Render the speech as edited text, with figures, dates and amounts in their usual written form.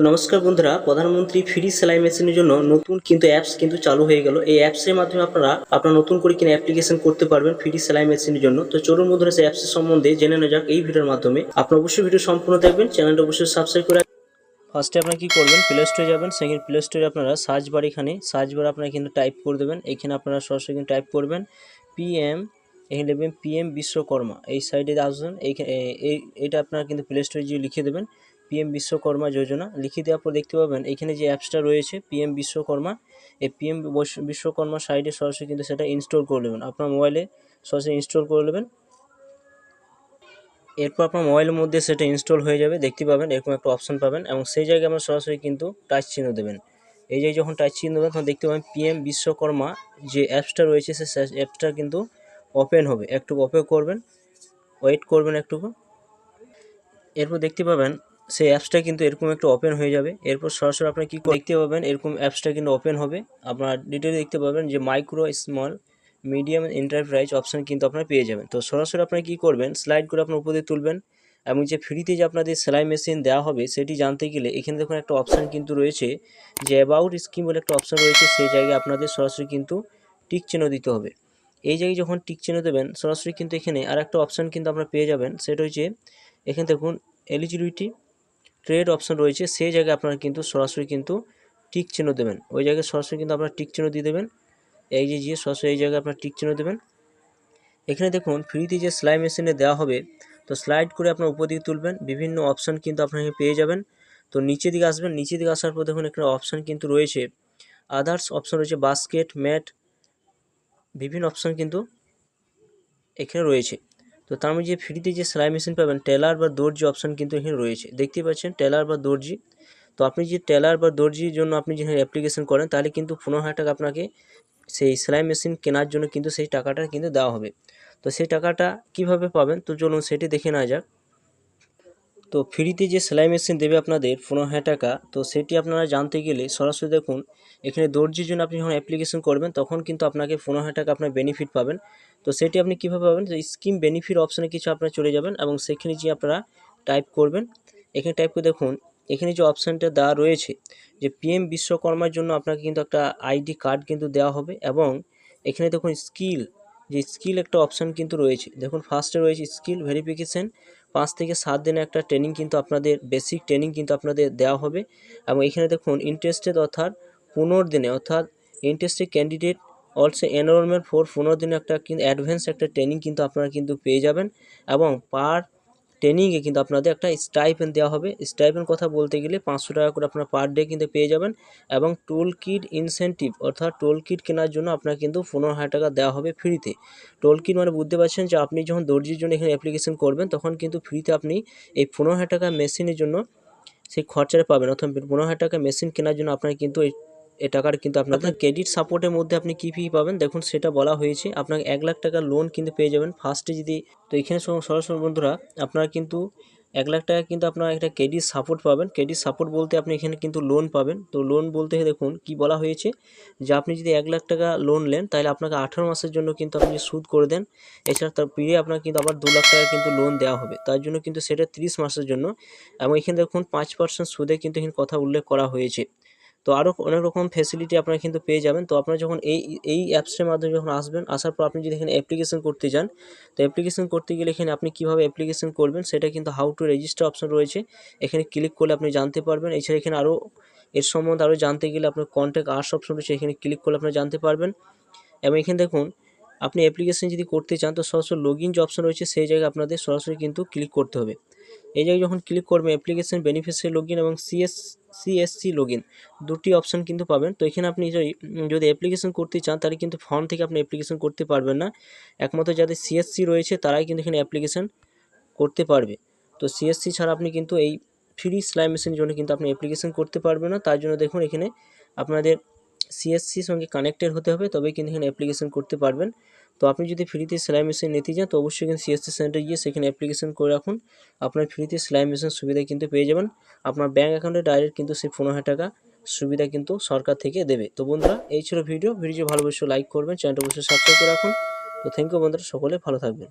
তো নমস্কার বন্ধুরা, প্রধানমন্ত্রী ফ্রি সেলাই মেশিনের জন্য নতুন কিন্তু অ্যাপস কিন্তু চালু হয়ে গেল। এই অ্যাপসের মাধ্যমে আপনারা নতুন করে কিনে অ্যাপ্লিকেশন করতে পারবেন ফ্রি সেলাই মেশিনের জন্য। তো চলুন বন্ধুরা, সেই অ্যাপসের সম্বন্ধে জেনে নেওয়া যাক এই ভিডিওর মাধ্যমে। আপনারা অবশ্যই ভিডিও সম্পূর্ণ দেখবেন, চ্যানেলটা অবশ্যই সাবস্ক্রাইব করে। ফার্স্টে আপনারা কি করবেন, প্লে স্টোরে যাবেন। সেকেন্ড প্লে স্টোরে আপনারা সার্চ বার, এখানে সার্চ বার আপনারা কিন্তু টাইপ করে দেবেন। এখানে আপনারা সরাসরি কিন্তু টাইপ করবেন পিএম, এখানে লিখবেন পিএম বিশ্বকর্মা। এই সাইডে আসবেন, এইটা আপনারা কিন্তু প্লে স্টোরে যে লিখে দেবেন পিএম বিশ্বকর্মা যোজনা। লিখে দেওয়ার পর দেখতে পাবেন এখানে যে অ্যাপসটা রয়েছে পিএম বিশ্বকর্মা, এই পিএম বিশ্বকর্মা সাইডে সরাসরি কিন্তু সেটা ইনস্টল করে নেবেন। আপনার মোবাইলে সরাসরি ইনস্টল করে নেবেন। এরপর আপনার মোবাইলের মধ্যে সেটা ইনস্টল হয়ে যাবে। দেখতে পাবেন এরকম একটা অপশন পাবেন এবং সেই জায়গায় আমরা সরাসরি কিন্তু টাচ চিহ্ন দেবেন। এই জায়গায় যখন টাচ চিহ্ন দেবেন তখন দেখতে পাবেন পিএম বিশ্বকর্মা যে অ্যাপসটা রয়েছে সেই অ্যাপসটা কিন্তু ওপেন হবে। একটু অপেক্ষা করবেন, ওয়েট করবেন একটুকু। এরপর দেখতে পাবেন সেই অ্যাপসটা কিন্তু এরকম একটু ওপেন হয়ে যাবে। এরপর সরাসরি আপনি কী দেখতে পাবেন, এরকম অ্যাপসটা কিন্তু ওপেন হবে। আপনার ডিটেলে দেখতে পাবেন যে micro, small, medium enterprise option কিন্তু আপনারা পেয়ে যাবেন। তো সরাসরি আপনারা কী করবেন, স্লাইড করে আপনার উপরে তুলবেন এবং যে ফ্রিতে যে আপনাদের সেলাই মেশিন দেওয়া হবে সেটি জানতে গেলে এখানে দেখুন একটা অপশান কিন্তু রয়েছে যে অ্যাবাউট স্কিম বলে একটা অপশান রয়েছে। সেই জায়গায় আপনাদের সরাসরি কিন্তু টিক চিহ্ন দিতে হবে। এই জায়গায় যখন টিক চিহ্ন দেবেন সরাসরি কিন্তু এখানে আর একটা অপশান কিন্তু আপনারা পেয়ে যাবেন। সেটা হচ্ছে এখানে দেখুন এলিজিবিলিটি ট্রেড অপশান রয়েছে। সেই জায়গায় আপনারা কিন্তু সরাসরি কিন্তু টিক চিহ্ন দেবেন। ওই জায়গায় সরাসরি কিন্তু আপনারা টিক চিহ্ন দিয়ে দেবেন। এই যে সরাসরি এই জায়গায় আপনারা টিক চিহ্ন দেবেন। এখানে দেখুন ফ্রিতে যে সেলাই মেশিনে দেওয়া হবে, তো স্লাইড করে আপনার উপর দিকে তুলবেন, বিভিন্ন অপশান কিন্তু আপনাকে পেয়ে যাবেন। তো নিচের দিকে আসবেন, নিচের দিকে আসার পর দেখুন একটা অপশান কিন্তু রয়েছে আদার্স অপশান রয়েছে, বাস্কেট, ম্যাট, বিভিন্ন অপশান কিন্তু এখানে রয়েছে। তো তার মধ্যে যে ফ্রিতে যে সেলাই মেশিন পাবেন টেলার বা দর্জি অপশান কিন্তু এখানে রয়েছে। দেখতে পাচ্ছেন টেলার বা দর্জি। তো আপনি যে টেলার বা দর্জির জন্য আপনি যেখানে অ্যাপ্লিকেশন করেন তাহলে কিন্তু 15,000 টাকা আপনাকে সেই সেলাই মেশিন কেনার জন্য কিন্তু সেই টাকাটা কিন্তু দেওয়া হবে। তো সেই টাকাটা কিভাবে পাবেন, তো চলুন সেটি দেখে নেওয়া যাক। তো ফ্রিতে যে সেলাই মেশিন দেবে আপনাদের 15,000 টাকা, তো সেটি আপনারা জানতে গেলে সরাসরি দেখুন এখানে দর্জির জন্য আপনি যখন অ্যাপ্লিকেশন করবেন তখন কিন্তু আপনাকে 15,000 টাকা আপনার বেনিফিট পাবেন। তো সেটি আপনি কীভাবে পাবেন, যে স্কিম বেনিফিট অপশানে কিছু আপনারা চলে যাবেন এবং সেখানে যে আপনারা টাইপ করবেন। এখানে টাইপ করে দেখুন এখানে যে অপশানটা দেওয়া রয়েছে যে পিএম বিশ্বকর্মার জন্য আপনাকে কিন্তু একটা আইডি কার্ড কিন্তু দেওয়া হবে এবং এখানে দেখুন স্কিল, যে স্কিল একটা অপশান কিন্তু রয়েছে। দেখুন ফার্স্টে রয়েছে স্কিল ভেরিফিকেশান, 5 থেকে 7 দিনের একটা ট্রেনিং কিন্তু আপনাদের বেসিক ট্রেনিং কিন্তু আপনাদের দেওয়া হবে এবং এখানে দেখুন ইন্টারেস্টেড অর্থাৎ 15 দিনে, অর্থাৎ interested candidate also enrolment for 15 দিনে একটা কিন্তু অ্যাডভান্স একটা ট্রেনিং কিন্তু আপনারা কিন্তু পেয়ে যাবেন এবং পার ট্রেনিংয়ে কিন্তু আপনাদের একটা স্টাইপেন্ড দেওয়া হবে। স্টাইপেন্ড কথা বলতে গেলে 500 টাকা করে আপনারা পার ডে কিন্তু পেয়ে যাবেন এবং টোল কিট ইনসেন্টিভ, অর্থাৎ টোল কিট কেনার জন্য আপনার কিন্তু 15,000 টাকা দেওয়া হবে ফ্রিতে। টোল কিট মানে বুঝতে পারছেন যে আপনি যখন দর্জির জন্য এখানে অ্যাপ্লিকেশন করবেন তখন কিন্তু ফ্রিতে আপনি এই 15,000 টাকা মেশিনের জন্য সেই খরচাটা পাবেন। অর্থাৎ 15,000 টাকা মেশিন কেনার জন্য আপনার কিন্তু এই টাকার কিন্তু আপনার ক্রেডিট সাপোর্টের মধ্যে আপনি কী ফি পাবেন দেখুন সেটা বলা হয়েছে। আপনাকে 1 লাখ টাকা লোন কিন্তু পেয়ে যাবেন ফার্স্টে যদি। তো এখানে সরাসরি বন্ধুরা আপনারা কিন্তু 1 লাখ টাকা কিন্তু আপনারা একটা ক্রেডিট সাপোর্ট পাবেন। ক্রেডিট সাপোর্ট বলতে আপনি এখানে কিন্তু লোন পাবেন। তো লোন বলতে দেখুন কি বলা হয়েছে যে আপনি যদি 1 লাখ টাকা লোন নেন তাহলে আপনাকে 18 মাসের জন্য কিন্তু আপনি সুদ করে দেন। এছাড়া তার ফিরে আপনাকে কিন্তু আবার 2 লাখ টাকা কিন্তু লোন দেওয়া হবে, তার জন্য কিন্তু সেটা 30 মাসের জন্য এবং এখানে দেখুন 5% সুদে কিন্তু এখানে কথা উল্লেখ করা হয়েছে। তো আরও অনেক রকম ফ্যাসিলিটি আপনারা কিন্তু পেয়ে যাবেন। তো আপনারা যখন এই অ্যাপসের মাধ্যমে যখন আসবেন, আসার পর আপনি যদি এখানে অ্যাপ্লিকেশন করতে যান, তো অ্যাপ্লিকেশন করতে গেলে এখানে আপনি কীভাবে অ্যাপ্লিকেশন করবেন সেটা কিন্তু হাউ টু রেজিস্টার অপশন রয়েছে, এখানে ক্লিক করলে আপনি জানতে পারবেন। এছাড়া এখানে আরও এর সম্বন্ধে আরও জানতে গেলে আপনার কন্ট্যাক্ট আস অপশন রয়েছে, এখানে ক্লিক করলে আপনারা জানতে পারবেন। এবং এখানে দেখুন আপনি অ্যাপ্লিকেশন যদি করতে চান তো সরাসরি লগইন যে অপশন রয়েছে সেই জায়গায় আপনাদের সরাসরি কিন্তু ক্লিক করতে হবে। এই জায়গায় যখন ক্লিক করবেন অ্যাপ্লিকেশন বেনিফিশিয়ারি লগইন এবং সিএসসি লগইন দুটি অপশান কিন্তু পাবেন। তো এখানে আপনি যদি অ্যাপ্লিকেশন করতে চান তাহলে কিন্তু ফর্ম থেকে আপনি অ্যাপ্লিকেশন করতে পারবেন না। একমাত্র যাদের সিএসসি রয়েছে তারাই কিন্তু এখানে অ্যাপ্লিকেশন করতে পারবে। তো সিএসসি ছাড়া আপনি কিন্তু এই ফ্রি সেলাই মেশিনের জন্য কিন্তু আপনি অ্যাপ্লিকেশন করতে পারবেন না। তার জন্য দেখুন এখানে আপনাদের সিএসসির সঙ্গে কানেক্টেড হতে হবে, তবে কিন্তু এখানে অ্যাপ্লিকেশন করতে পারবেন। তো আপনি যদি ফ্রিতে সেলাই মেশিন নিতে যান তো অবশ্যই কিন্তু সিএসসি সেন্টারে গিয়ে সেখানে অ্যাপ্লিকেশন করে রাখুন। আপনার ফ্রিতে সেলাই মেশিন সুবিধা কিন্তু পেয়ে যাবেন। আপনার ব্যাঙ্ক অ্যাকাউন্টে ডাইরেক্ট কিন্তু সেই 15,000 টাকা সুবিধা কিন্তু সরকার থেকে দেবে। তো বন্ধুরা এই ছিল ভিডিও ভালো অবশ্যই লাইক করবেন, চ্যানেলটা অবশ্যই সাবস্ক্রাইব করে রাখুন। তো থ্যাংক ইউ বন্ধুরা, সকলে ভালো থাকবেন।